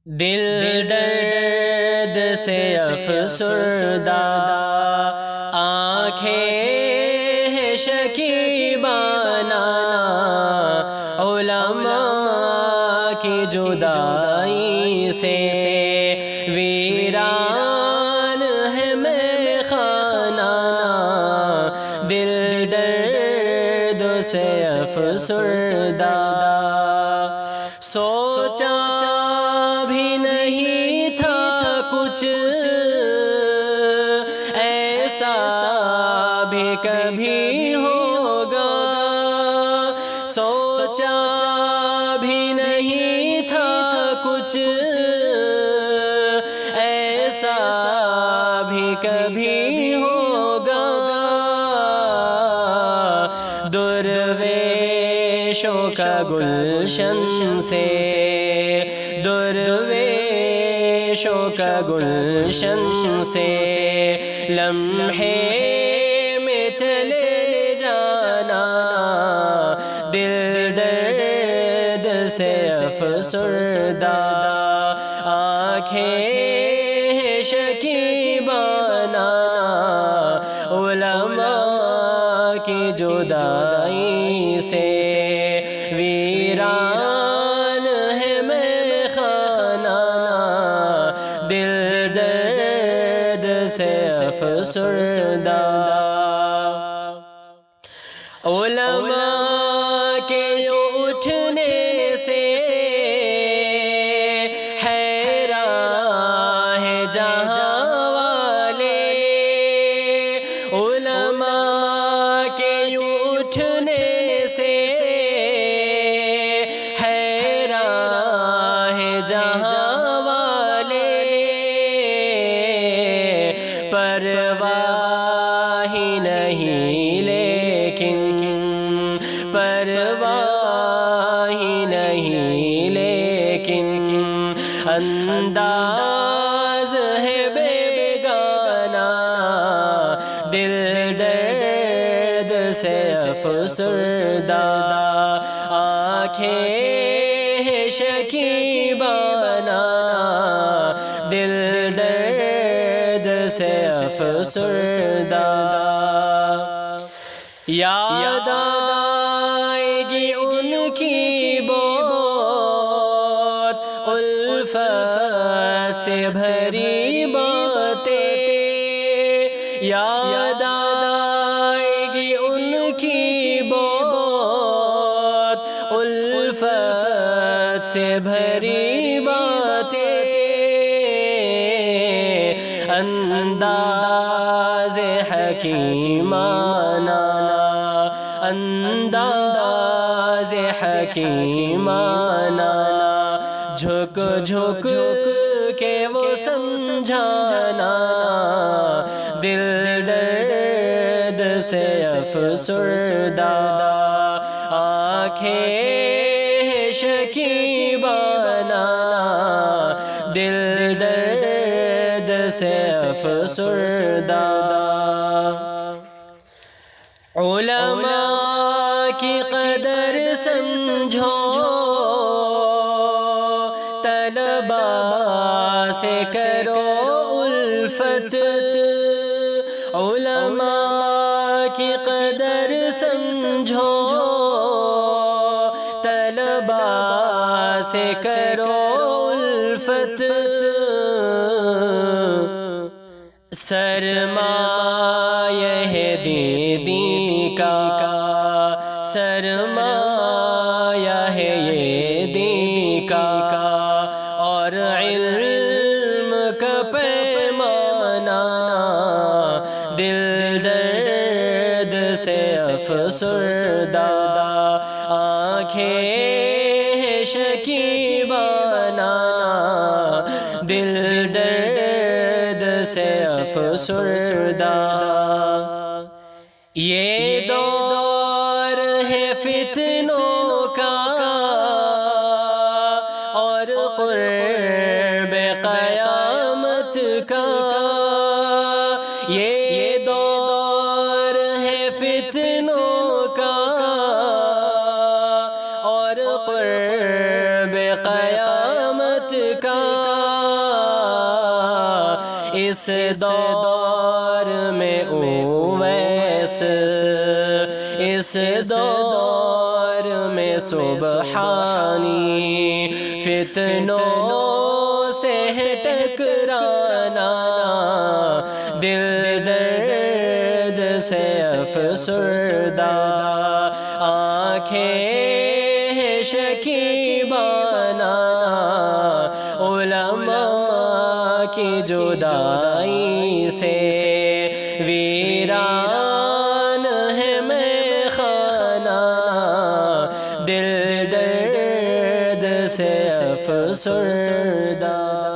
دل درد سے افسردہ، آنکھیں ہیں شکیبانہ، علماء کی جدائی سے ویران ہے میں خانہ، دل درد سے افسردہ، سوچا بھی نہیں تھا کچھ ایسا بھی کبھی ہوگا، سوچا بھی نہیں تھا کچھ ایسا بھی کبھی ہوگا، درویشوں کا گلشن سے، درویشوں کا گلشن سے لمحے میں چلے جانا، دل درد سے افسردہ، آنکھیں شکیبانہ، علماء کی جدائی سے ویران ہے میں خانہ، دل درد سے افسردہ، علماء کے اٹھنے سے حیران ہے جہاں والے، علماء کے اٹھنے سے حیران ہے جہاں والے، پرواہ ہی نہیں لیکن، پرواہ ہی نہیں لیکن، انداز ہے بیگانہ، دل درد سے افسردہ، آنکھیں شکیبانہ، دل درد سے افسردہ، یاد آئے گی ان کی بہت الفت سے بھری باتیں، یاد آئے گی ان کی بہت الفت سے بھری باتیں، انداز حکیمانہ، انداز حکیمانہ، جھک جھک کے وہ سمجھانا، دل درد سے افسردہ، آنکھیں شکیبانہ، دل درد سے افسردہ، علماء کی قدر سمجھو، طلبا سے کرو الفت، علماء کی قدر سمجھو، طلبا سے کرو الفت، سرمایہ ہے دین کا، سرمایہ ہے یہ دین کا، اور علم کا پیمانہ، دل درد سے افسردہ، آنکھیں شکیبانہ، دل درد سے افسردہ، یہ دور ہے فتنوں کا اور قرب قیامت کا، یہ دور ہے فتنوں کا اور قرب قیامت کا، اس دور میں اویس، اس دور میں سبحانی، فتنوں سے ہے ٹکرانا، دل درد سے افسردہ، آنکھیں ہیں شکیبانہ، علماء کی جدائی سے ویران ہے میخانہ، دل درد سے افسردہ۔